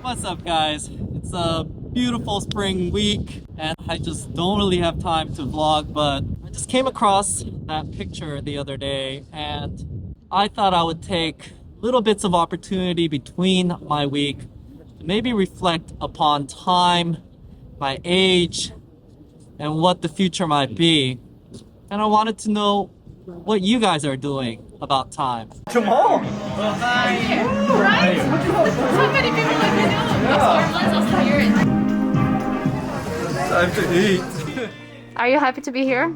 What's up, guys? It's a beautiful spring week and I just don't really have time to vlog, but I just came across that picture the other day and I thought I would take little bits of opportunity between my week to maybe reflect upon time, my age, and what the future might be. And I wanted to know what you guys are doing about time. Jamal! Right? So many people let me know. Let's also hear it. Time to eat. Are you happy to be here?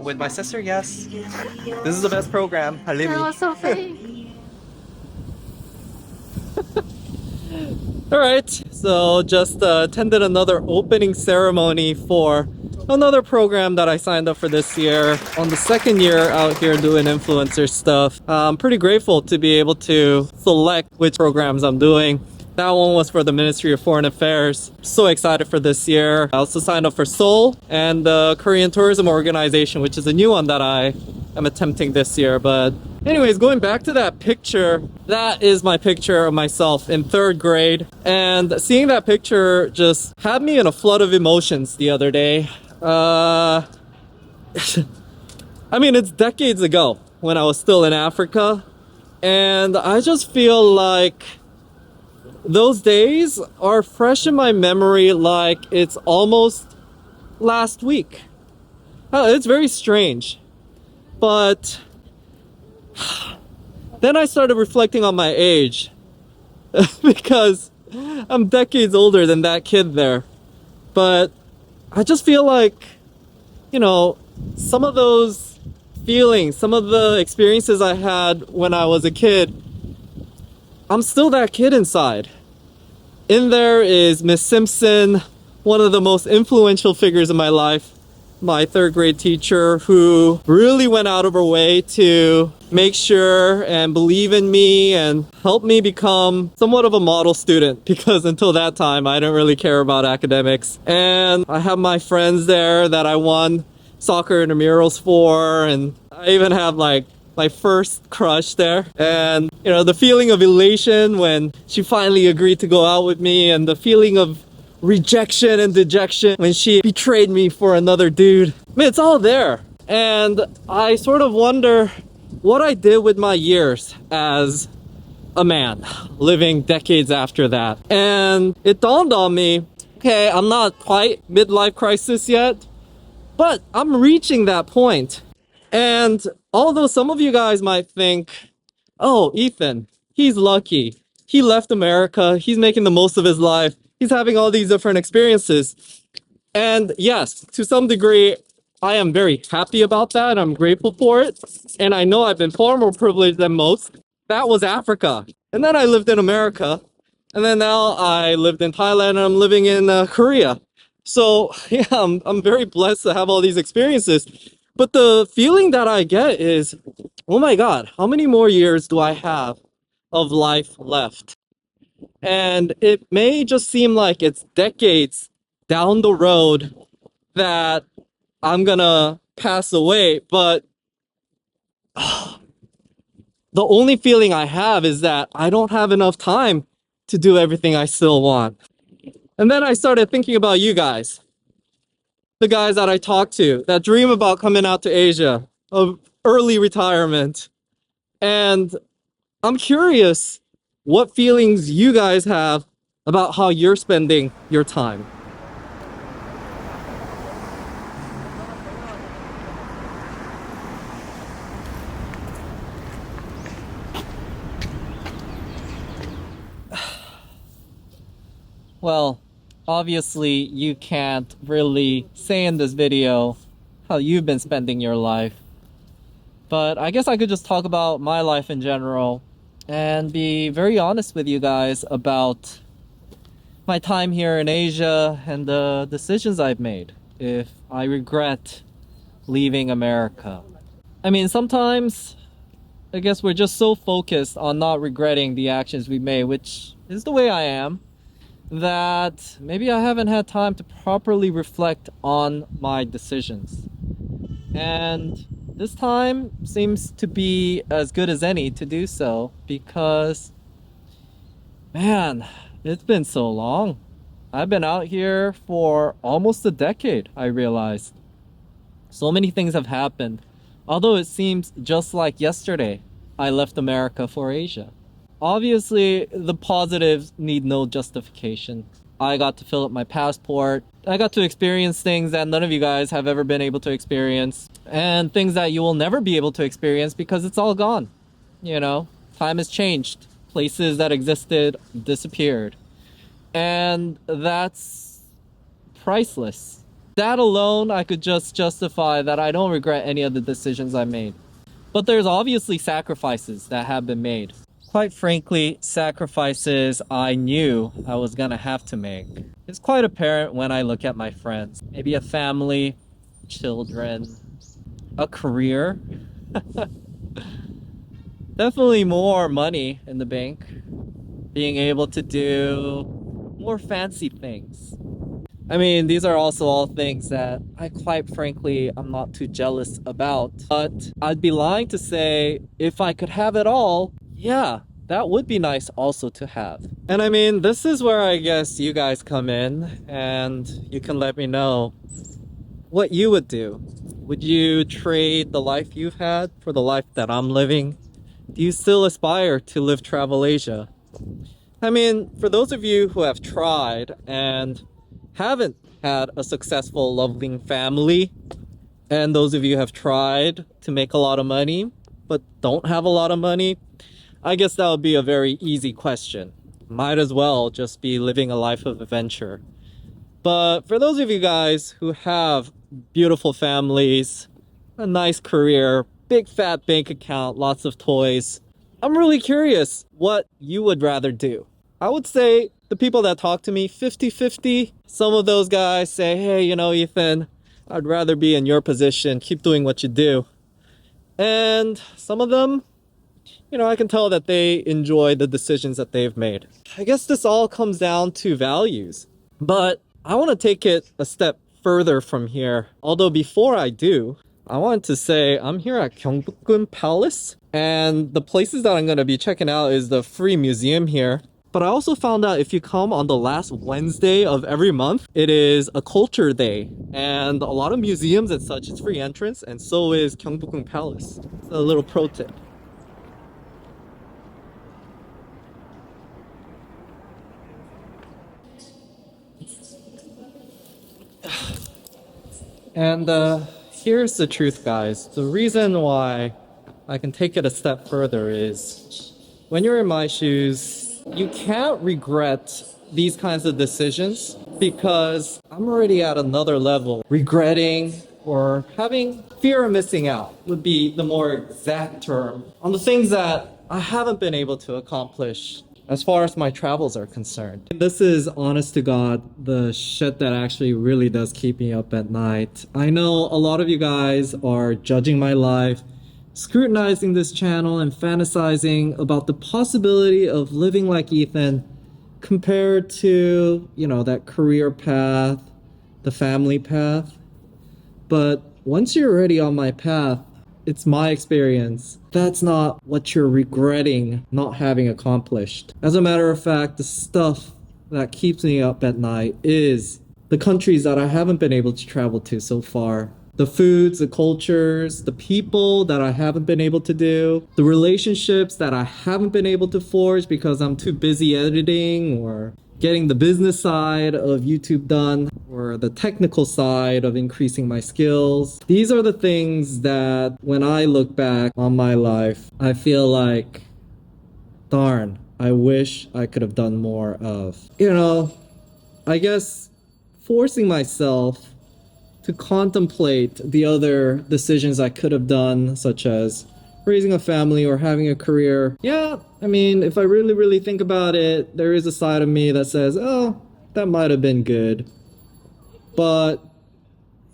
With my sister, yes. This is the best program. That was so fake. Alright, so just attended another opening ceremony for another program that I signed up for this year. On the second year out here doing influencer stuff. I'm pretty grateful to be able to select which programs I'm doing. That one was for the Ministry of Foreign Affairs. So excited for this year. I also signed up for Seoul and the Korean Tourism Organization, which is a new one that I am attempting this year. But anyways, going back to that picture, that is my picture of myself in third grade. And seeing that picture just had me in a flood of emotions the other day. I mean, it's decades ago when I was still in Africa. And I just feel like those days are fresh in my memory like it's almost last week. It's very strange. But then I started reflecting on my age because I'm decades older than that kid there. But I just feel like, you know, some of those feelings, some of the experiences I had when I was a kid, I'm still that kid inside. In there is Miss Simpson, one of the most influential figures in my life, my third grade teacher who really went out of her way to make sure and believe in me and help me become somewhat of a model student, because until that time I didn't really care about academics. And I have my friends there that I won soccer intramurals for, and I even have like my first crush there. And you know, the feeling of elation when she finally agreed to go out with me, and the feeling of rejection and dejection when she betrayed me for another dude. I mean, it's all there. And I sort of wonder what I did with my years as a man living decades after that. And it dawned on me, okay, I'm not quite midlife crisis yet, but I'm reaching that point. And although some of you guys might think, oh, Ethan, he's lucky. He left America. He's making the most of his life. He's having all these different experiences. And yes, to some degree, I am very happy about that. I'm grateful for it. And I know I've been far more privileged than most. That was Africa. And then I lived in America. And then now I lived in Thailand and I'm living in Korea. So yeah, I'm very blessed to have all these experiences. But the feeling that I get is, oh my God, how many more years do I have of life left? And it may just seem like it's decades down the road that I'm gonna pass away, but the only feeling I have is that I don't have enough time to do everything I still want. And then I started thinking about you guys, the guys that I talk to that dream about coming out to Asia, of early retirement. And I'm curious what feelings you guys have about how you're spending your time. Well, obviously you can't really say in this video how you've been spending your life, but I guess I could just talk about my life in general and be very honest with you guys about my time here in Asia and the decisions I've made, if I regret leaving America. I mean, sometimes I guess we're just so focused on not regretting the actions we made, which is the way I am, that maybe I haven't had time to properly reflect on my decisions. And this time seems to be as good as any to do so, because Man, it's been so long. I've been out here for almost a decade, I realized. So many things have happened. Although it seems just like yesterday, I left America for Asia. Obviously, the positives need no justification. I got to fill up my passport. I got to experience things that none of you guys have ever been able to experience, and things that you will never be able to experience because it's all gone. You know, time has changed. Places that existed disappeared. And that's priceless. That alone, I could just justify that I don't regret any of the decisions I made. But there's obviously sacrifices that have been made. Quite frankly, sacrifices I knew I was gonna have to make. It's quite apparent when I look at my friends. Maybe a family, children, a career. Definitely more money in the bank. Being able to do more fancy things. I mean, these are also all things that I quite frankly I'm not too jealous about. But I'd be lying to say if I could have it all, yeah, that would be nice also to have. And I mean, this is where I guess you guys come in and you can let me know what you would do. Would you trade the life you've had for the life that I'm living? Do you still aspire to live Travel Asia? I mean, for those of you who have tried and haven't had a successful, loving family, and those of you who have tried to make a lot of money but don't have a lot of money, I guess that would be a very easy question. Might as well just be living a life of adventure. But for those of you guys who have beautiful families, a nice career, big fat bank account, lots of toys, I'm really curious what you would rather do. I would say the people that talk to me 50-50. Some of those guys say, hey, you know, Ethan, I'd rather be in your position, keep doing what you do. And some of them, you know, I can tell that they enjoy the decisions that they've made. I guess this all comes down to values. But I want to take it a step further from here. Although before I do, I want to say I'm here at Gyeongbokgung Palace. And the places that I'm going to be checking out is the free museum here. But I also found out if you come on the last Wednesday of every month, it is a culture day. And a lot of museums and such, it's free entrance. And so is Gyeongbokgung Palace. It's a little pro tip. And here's the truth, guys. The reason why I can take it a step further is when you're in my shoes, you can't regret these kinds of decisions because I'm already at another level. Regretting or having fear of missing out would be the more exact term on the things that I haven't been able to accomplish as far as my travels are concerned. This is, honest to God, the shit that actually really does keep me up at night. I know a lot of you guys are judging my life, scrutinizing this channel and fantasizing about the possibility of living like Ethan compared to, you know, that career path, the family path. But once you're already on my path, it's my experience. That's not what you're regretting not having accomplished. As a matter of fact, the stuff that keeps me up at night is the countries that I haven't been able to travel to so far. The foods, the cultures, the people that I haven't been able to do, the relationships that I haven't been able to forge because I'm too busy editing or getting the business side of YouTube done or the technical side of increasing my skills. These are the things that when I look back on my life, I feel like, darn, I wish I could have done more of. You know, I guess forcing myself to contemplate the other decisions I could have done, such as raising a family or having a career. Yeah, I mean, if I really think about it, there is a side of me that says, oh, that might have been good. But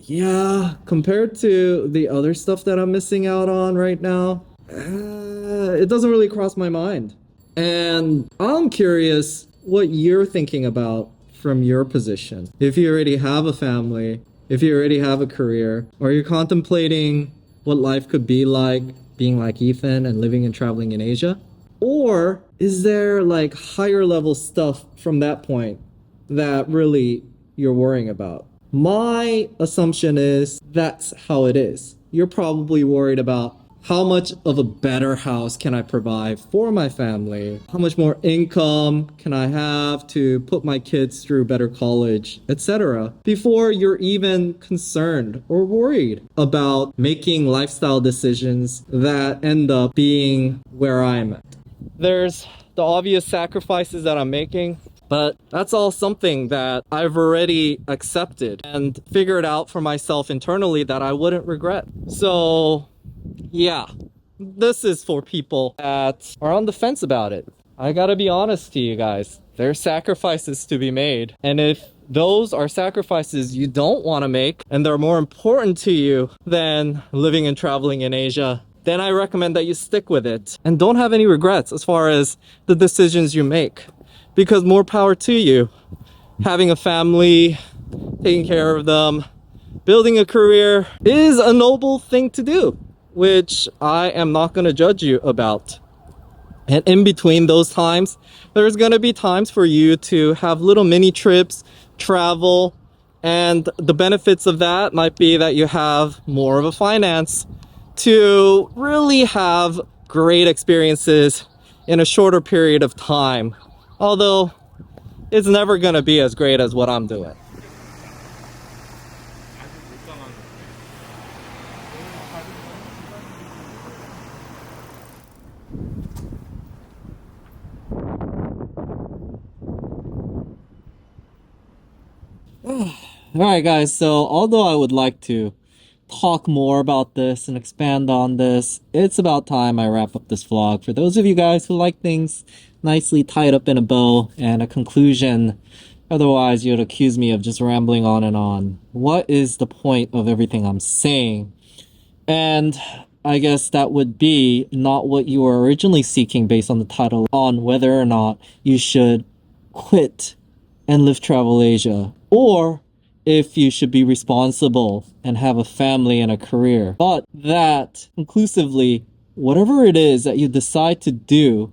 yeah, compared to the other stuff that I'm missing out on right now, it doesn't really cross my mind. And I'm curious what you're thinking about from your position. If you already have a family, if you already have a career, or you're contemplating what life could be like being like Ethan and living and traveling in Asia. Or is there like higher level stuff from that point that really you're worrying about? My assumption is that's how it is. You're probably worried about how much of a better house can I provide for my family? How much more income can I have to put my kids through better college, etc. Before you're even concerned or worried about making lifestyle decisions that end up being where I'm at. There's the obvious sacrifices that I'm making, but that's all something that I've already accepted and figured out for myself internally that I wouldn't regret. So yeah, this is for people that are on the fence about it. I gotta be honest to you guys. There's sacrifices to be made. And if those are sacrifices you don't want to make and they're more important to you than living and traveling in Asia, then I recommend that you stick with it and don't have any regrets as far as the decisions you make. Because more power to you. Having a family, taking care of them, building a career is a noble thing to do, which I am not going to judge you about. And in between those times, there's going to be times for you to have little mini trips, travel, and the benefits of that might be that you have more of a finance to really have great experiences in a shorter period of time. Although it's never going to be as great as what I'm doing. Alright guys, so although I would like to talk more about this and expand on this, it's about time I wrap up this vlog. For those of you guys who like things nicely tied up in a bow and a conclusion, otherwise you'd accuse me of just rambling on and on. What is the point of everything I'm saying? And I guess that would be not what you were originally seeking based on the title, on whether or not you should quit and live travel Asia, or if you should be responsible and have a family and a career. But that, inclusively, whatever it is that you decide to do,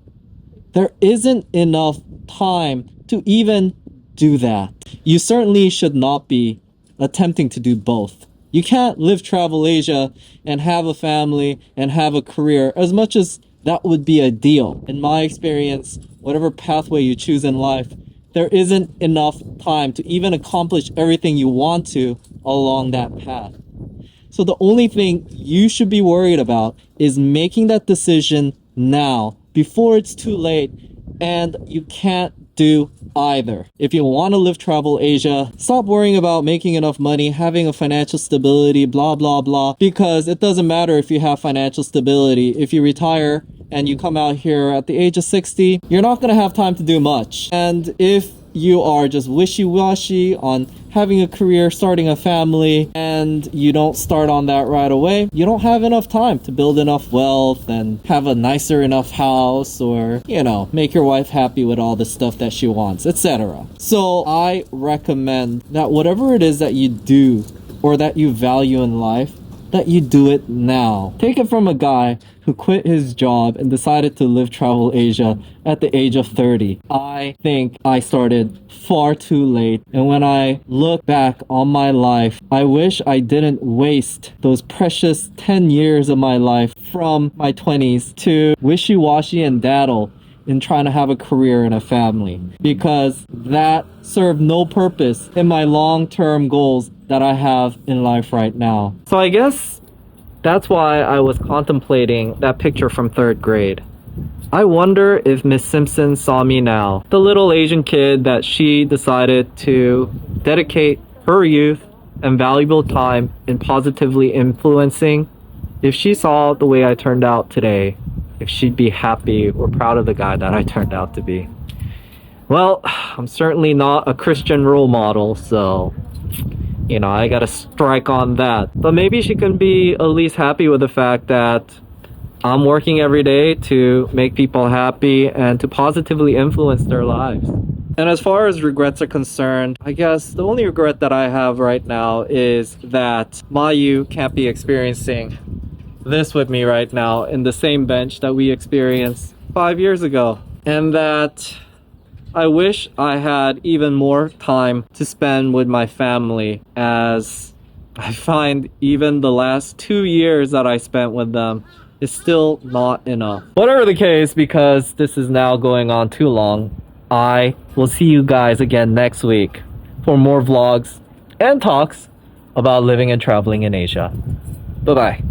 there isn't enough time to even do that. You certainly should not be attempting to do both. You can't live travel Asia and have a family and have a career, as much as that would be ideal. In my experience, whatever pathway you choose in life, there isn't enough time to even accomplish everything you want to along that path. So the only thing you should be worried about is making that decision now, before it's too late, and you can't do either. If you want to live travel Asia, stop worrying about making enough money, having a financial stability, blah blah blah, because it doesn't matter if you have financial stability. If you retire and you come out here at the age of 60, you're not going to have time to do much. And if you are just wishy-washy on having a career, starting a family, and you don't start on that right away, you don't have enough time to build enough wealth and have a nicer enough house, or, you know, make your wife happy with all the stuff that she wants, etc. So I recommend that whatever it is that you do or that you value in life, that you do it now. Take it from a guy who quit his job and decided to live travel Asia at the age of 30. I think I started far too late, and when I look back on my life, I wish I didn't waste those precious 10 years of my life from my 20s to wishy-washy and daddle in trying to have a career and a family, because that served no purpose in my long-term goals that I have in life right now. So I guess that's why I was contemplating that picture from 3rd grade. I wonder if Miss Simpson saw me now, the little Asian kid that she decided to dedicate her youth and valuable time in positively influencing. If she saw the way I turned out today, if she'd be happy or proud of the guy that I turned out to be. Well, I'm certainly not a Christian role model, so, you know, I gotta strike on that. But maybe she can be at least happy with the fact that I'm working every day to make people happy and to positively influence their lives. And as far as regrets are concerned, I guess the only regret that I have right now is that Mayu can't be experiencing this with me right now in the same bench that we experience 5 years ago, and that I wish I had even more time to spend with my family, as I find even the last 2 years that I spent with them is still not enough. Whatever the case, because this is now going on too long, I will see you guys again next week for more vlogs and talks about living and traveling in Asia. Bye bye.